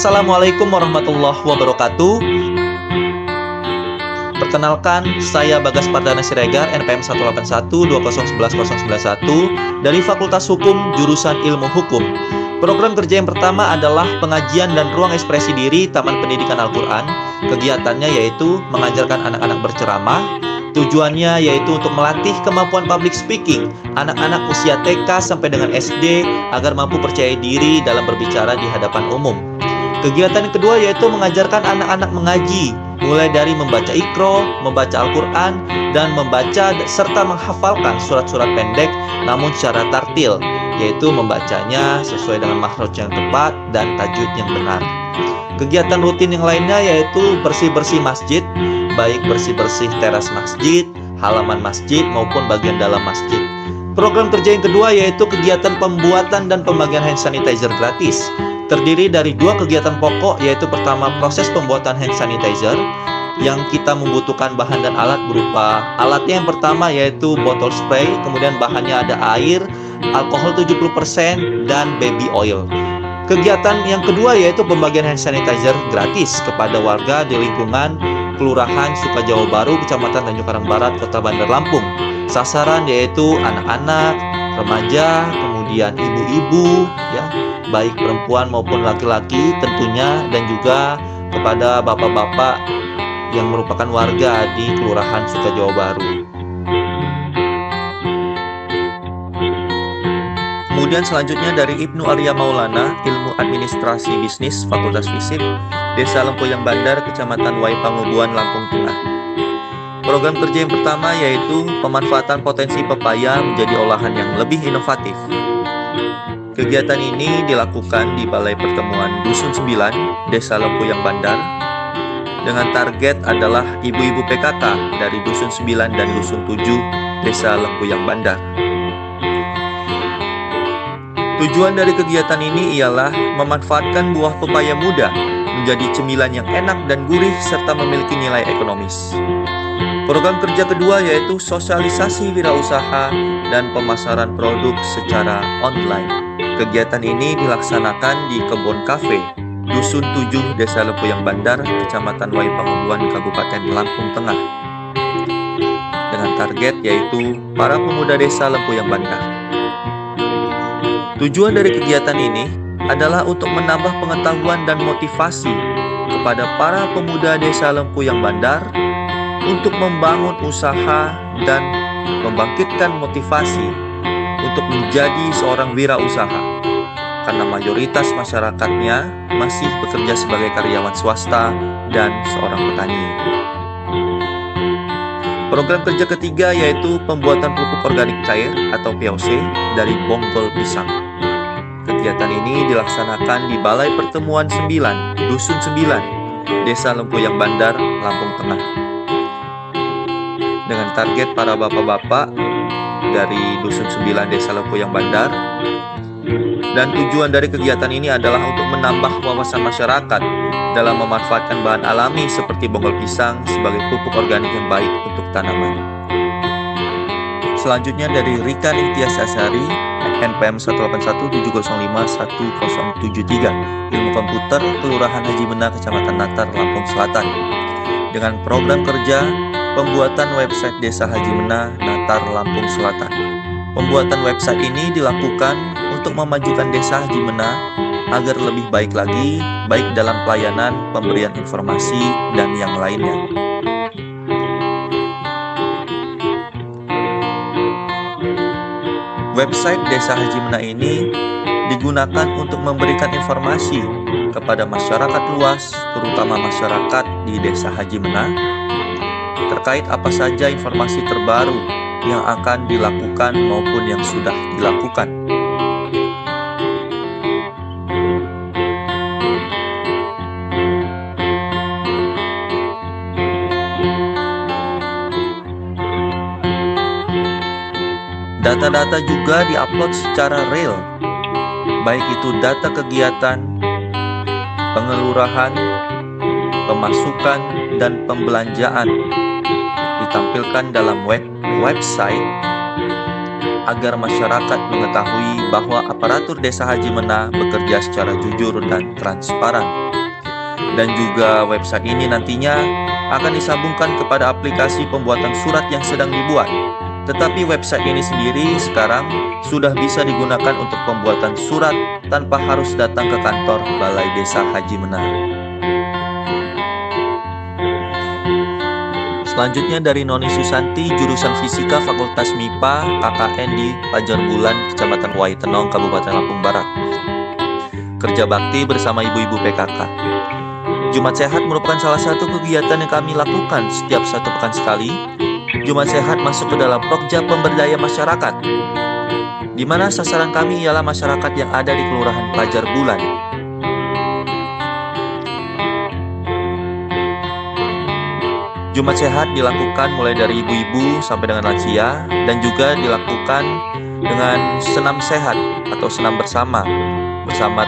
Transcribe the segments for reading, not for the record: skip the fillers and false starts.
Assalamualaikum warahmatullahi wabarakatuh. Perkenalkan, saya Bagas Pardana Siregar, NPM 18120110091 dari Fakultas Hukum Jurusan Ilmu Hukum. Program kerja yang pertama adalah pengajian dan ruang ekspresi diri Taman Pendidikan Al-Quran. Kegiatannya yaitu mengajarkan anak-anak berceramah. Tujuannya yaitu untuk melatih kemampuan public speaking anak-anak usia TK sampai dengan SD agar mampu percaya diri dalam berbicara di hadapan umum. Kegiatan yang kedua yaitu mengajarkan anak-anak mengaji, mulai dari membaca Iqra, membaca Al-Quran, dan membaca serta menghafalkan surat-surat pendek namun secara tartil, yaitu membacanya sesuai dengan makhraj yang tepat dan tajwid yang benar. Kegiatan rutin yang lainnya yaitu bersih-bersih masjid, baik bersih-bersih teras masjid, halaman masjid maupun bagian dalam masjid. Program kerja yang kedua yaitu kegiatan pembuatan dan pembagian hand sanitizer gratis. Terdiri dari dua kegiatan pokok, yaitu pertama proses pembuatan hand sanitizer yang kita membutuhkan bahan dan alat berupa alatnya yang pertama yaitu botol spray, kemudian bahannya ada air, alkohol 70% dan baby oil. Kegiatan yang kedua yaitu pembagian hand sanitizer gratis kepada warga di lingkungan Kelurahan Sukajawa Baru, Kecamatan Tanjung Karang Barat, Kota Bandar Lampung. Sasaran yaitu anak-anak, remaja, kemudian ibu-ibu, ya, baik perempuan maupun laki-laki tentunya, dan juga kepada bapak-bapak yang merupakan warga di Kelurahan Sukajawa Baru. Kemudian selanjutnya dari Ibnu Arya Maulana, Ilmu Administrasi Bisnis, Fakultas Fisip, Desa Lempoyang Bandar, Kecamatan Wai Pangubuan, Lampung Tengah. Program kerja yang pertama yaitu pemanfaatan potensi pepaya menjadi olahan yang lebih inovatif. Kegiatan ini dilakukan di Balai Pertemuan Dusun 9, Desa Lempoyang Bandar, dengan target adalah ibu-ibu PKK dari Dusun 9 dan Dusun 7, Desa Lempoyang Bandar. Tujuan dari kegiatan ini ialah memanfaatkan buah pepaya muda menjadi cemilan yang enak dan gurih serta memiliki nilai ekonomis. Program kerja kedua yaitu sosialisasi wirausaha dan pemasaran produk secara online. Kegiatan ini dilaksanakan di Kebon Cafe, Dusun 7, Desa Lempoyang Bandar, Kecamatan Wai Pangubuan, Kabupaten Lampung Tengah, dengan target yaitu para pemuda Desa Lempoyang Bandar. Tujuan dari kegiatan ini adalah untuk menambah pengetahuan dan motivasi kepada para pemuda Desa Lempoyang Bandar untuk membangun usaha dan membangkitkan motivasi untuk menjadi seorang wirausaha, karena mayoritas masyarakatnya masih bekerja sebagai karyawan swasta dan seorang petani. Program kerja ketiga yaitu pembuatan pupuk organik cair atau POC dari bonggol pisang. Kegiatan ini dilaksanakan di Balai Pertemuan 9, Dusun 9, Desa Lempoyang Bandar, Lampung Tengah, dengan target para bapak-bapak dari Dusun 9, Desa Lempoyang Bandar. Dan tujuan dari kegiatan ini adalah untuk menambah wawasan masyarakat dalam memanfaatkan bahan alami seperti bonggol pisang sebagai pupuk organik yang baik untuk tanaman. Selanjutnya dari Rika Ningtyas Asari, NPM 181705173, Ilmu Komputer, Kelurahan Haji Mena, Kecamatan Natar, Lampung Selatan, dengan program kerja pembuatan website Desa Haji Mena, Natar, Lampung Selatan. Pembuatan website ini dilakukan untuk memajukan Desa Haji Mena agar lebih baik lagi, baik dalam pelayanan, pemberian informasi, dan yang lainnya. Website Desa Haji Mena ini digunakan untuk memberikan informasi kepada masyarakat luas, terutama masyarakat di Desa Haji Mena, terkait apa saja informasi terbaru yang akan dilakukan maupun yang sudah dilakukan. Data-data juga diupload secara real, baik itu data kegiatan, pengelurahan, pemasukan, dan pembelanjaan ditampilkan dalam website agar masyarakat mengetahui bahwa aparatur Desa Haji Mena bekerja secara jujur dan transparan. Dan juga website ini nantinya akan disambungkan kepada aplikasi pembuatan surat yang sedang dibuat. Tetapi website ini sendiri sekarang sudah bisa digunakan untuk pembuatan surat tanpa harus datang ke kantor Balai Desa Haji Menar. Selanjutnya dari Noni Susanti, jurusan Fisika Fakultas MIPA KKN di Pajar Bulan, Kecamatan Waitenong, Kabupaten Lampung Barat. Kerja bakti bersama ibu-ibu PKK. Jumat Sehat merupakan salah satu kegiatan yang kami lakukan setiap 1 pekan sekali. Jumat Sehat masuk ke dalam Prokja Pemberdaya Masyarakat, di mana sasaran kami ialah masyarakat yang ada di Kelurahan Pajar Bulan. Jumat Sehat dilakukan mulai dari ibu-ibu sampai dengan lansia, dan juga dilakukan dengan senam sehat atau senam bersama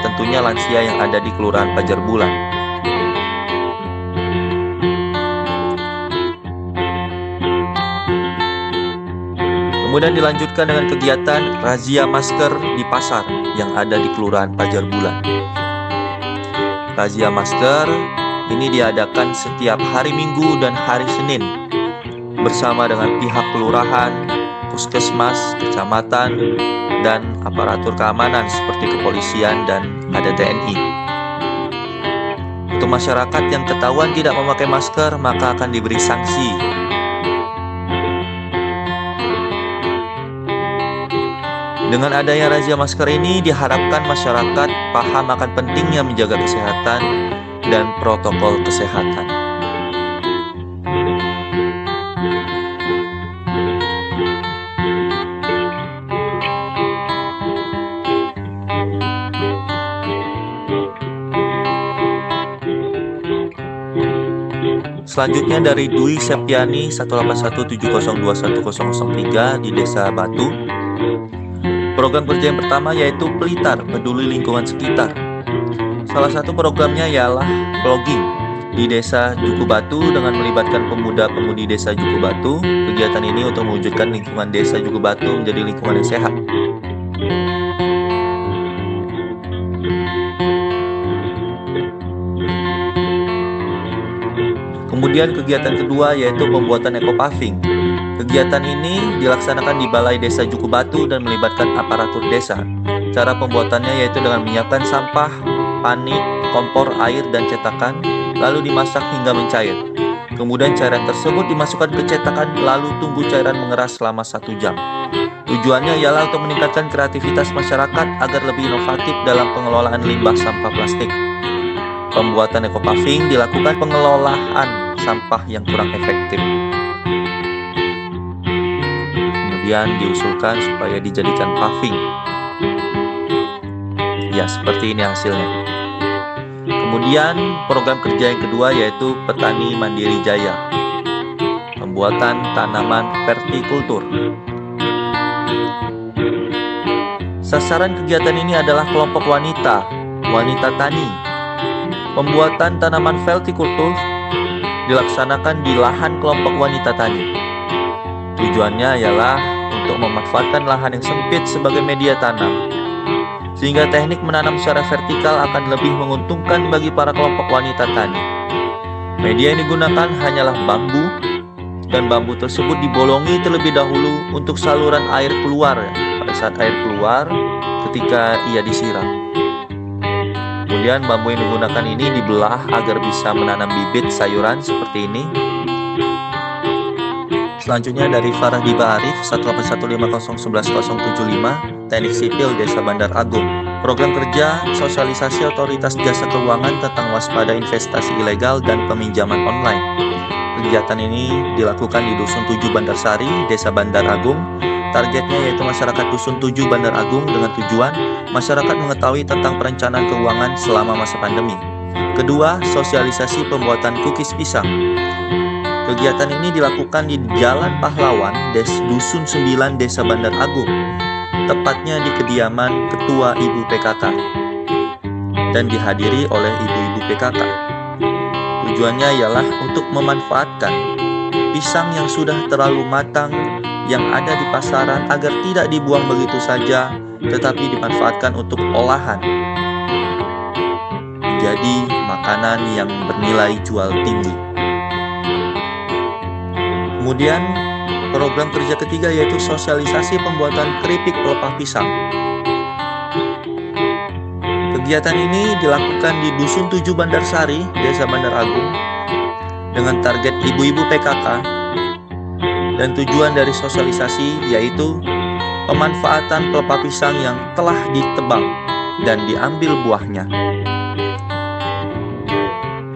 tentunya lansia yang ada di Kelurahan Pajar Bulan. Kemudian dilanjutkan dengan kegiatan razia masker di pasar yang ada di Kelurahan Pajar Bulan. Razia masker ini diadakan setiap hari Minggu dan hari Senin bersama dengan pihak kelurahan, puskesmas, kecamatan, dan aparatur keamanan seperti kepolisian dan ada TNI. Untuk masyarakat yang ketahuan tidak memakai masker, maka akan diberi sanksi. Dengan adanya razia masker ini, diharapkan masyarakat paham akan pentingnya menjaga kesehatan dan protokol kesehatan. Selanjutnya dari Dwi Septiani 181702103 di Desa Batu. Program kerja yang pertama yaitu Pelitar, peduli lingkungan sekitar. Salah satu programnya ialah vlogging di Desa Juku Batu dengan melibatkan pemuda-pemudi Desa Juku Batu. Kegiatan ini untuk mewujudkan lingkungan Desa Juku Batu menjadi lingkungan yang sehat. Kemudian kegiatan kedua yaitu pembuatan ekopaving. Kegiatan ini dilaksanakan di Balai Desa Juku Batu dan melibatkan aparatur desa. Cara pembuatannya yaitu dengan menyiapkan sampah, panik, kompor, air, dan cetakan, lalu dimasak hingga mencair. Kemudian cairan tersebut dimasukkan ke cetakan, lalu tunggu cairan mengeras selama 1 jam. Tujuannya ialah untuk meningkatkan kreativitas masyarakat agar lebih inovatif dalam pengelolaan limbah sampah plastik. Pembuatan ekopaving dilakukan pengelolaan sampah yang kurang efektif. Kemudian diusulkan supaya dijadikan paving. Ya, seperti ini hasilnya. Kemudian program kerja yang kedua yaitu Petani Mandiri Jaya. Pembuatan tanaman vertikultur. Sasaran kegiatan ini adalah kelompok wanita tani. Pembuatan tanaman vertikultur dilaksanakan di lahan kelompok wanita tani. Tujuannya ialah untuk memanfaatkan lahan yang sempit sebagai media tanam, sehingga teknik menanam secara vertikal akan lebih menguntungkan bagi para kelompok wanita tani. Media yang digunakan hanyalah bambu, dan bambu tersebut dibolongi terlebih dahulu untuk saluran air keluar. Pada saat air keluar, ketika ia disiram. Kemudian bambu yang digunakan ini dibelah agar bisa menanam bibit sayuran seperti ini. Selanjutnya dari Farah Diba Arif 181501175 Teknik Sipil Desa Bandar Agung. Program kerja sosialisasi Otoritas Jasa Keuangan tentang waspada investasi ilegal dan peminjaman online. Kegiatan ini dilakukan di Dusun 7 Bandarsari, Desa Bandar Agung. Targetnya yaitu masyarakat Dusun 7 Bandar Agung dengan tujuan masyarakat mengetahui tentang perencanaan keuangan selama masa pandemi. Kedua, sosialisasi pembuatan cookies pisang. Kegiatan ini dilakukan di Jalan Pahlawan, Dusun 9, Desa Bandar Agung, tepatnya di kediaman Ketua Ibu PKK, dan dihadiri oleh ibu-ibu PKK. Tujuannya ialah untuk memanfaatkan pisang yang sudah terlalu matang yang ada di pasaran agar tidak dibuang begitu saja, tetapi dimanfaatkan untuk olahan menjadi makanan makanan yang bernilai jual tinggi. Kemudian program kerja ketiga yaitu sosialisasi pembuatan keripik pelepah pisang. Kegiatan ini dilakukan di Dusun 7 Bandarsari, Desa Bandar Agung, dengan target ibu-ibu PKK, dan tujuan dari sosialisasi yaitu pemanfaatan pelepah pisang yang telah ditebang dan diambil buahnya.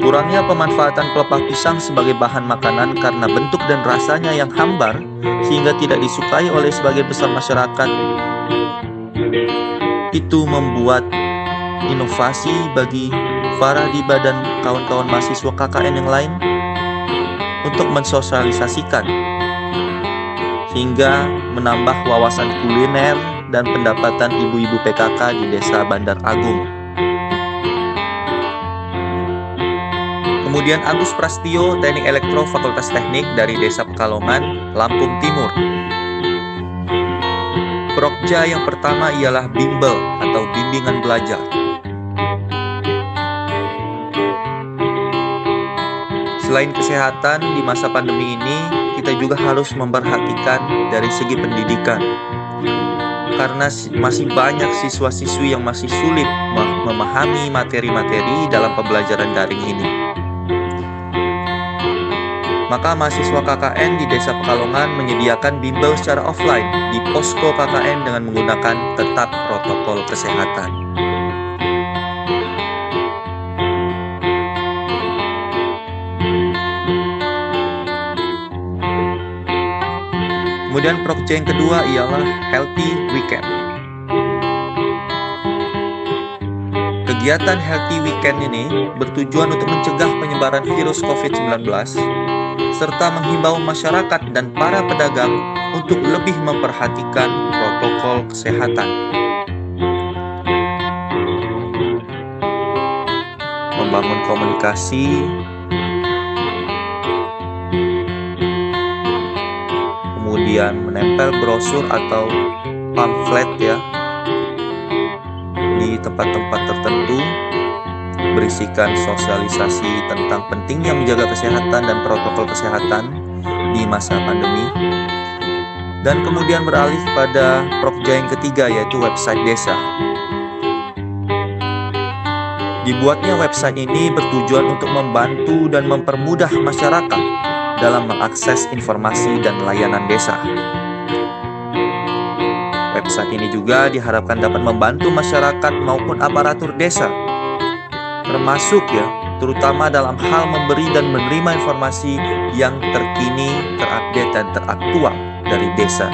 Kurangnya pemanfaatan pelepah pisang sebagai bahan makanan karena bentuk dan rasanya yang hambar sehingga tidak disukai oleh sebagian besar masyarakat. Itu membuat inovasi bagi Faradiba dan kawan-kawan mahasiswa KKN yang lain untuk mensosialisasikan hingga menambah wawasan kuliner dan pendapatan ibu-ibu PKK di Desa Bandar Agung. Kemudian Agus Prastio, Teknik Elektro Fakultas Teknik dari Desa Pekalongan, Lampung Timur. Prokja yang pertama ialah bimbel atau bimbingan belajar. Selain kesehatan di masa pandemi ini, kita juga harus memperhatikan dari segi pendidikan. Karena masih banyak siswa-siswi yang masih sulit memahami materi-materi dalam pembelajaran daring ini. Maka mahasiswa KKN di Desa Pekalongan menyediakan bimbel secara offline di posko KKN dengan menggunakan ketat protokol kesehatan. Kemudian prokja yang kedua ialah Healthy Weekend. Kegiatan Healthy Weekend ini bertujuan untuk mencegah penyebaran virus COVID-19 serta menghimbau masyarakat dan para pedagang untuk lebih memperhatikan protokol kesehatan. Membangun komunikasi, kemudian menempel brosur atau pamflet ya di tempat-tempat tertentu, berisikan sosialisasi tentang pentingnya menjaga kesehatan dan protokol kesehatan di masa pandemi. Dan kemudian beralih pada prokja yang ketiga yaitu website desa. Dibuatnya website ini bertujuan untuk membantu dan mempermudah masyarakat dalam mengakses informasi dan layanan desa. Website ini juga diharapkan dapat membantu masyarakat maupun aparatur desa, termasuk terutama dalam hal memberi dan menerima informasi yang terkini, terupdate, dan teraktual dari desa.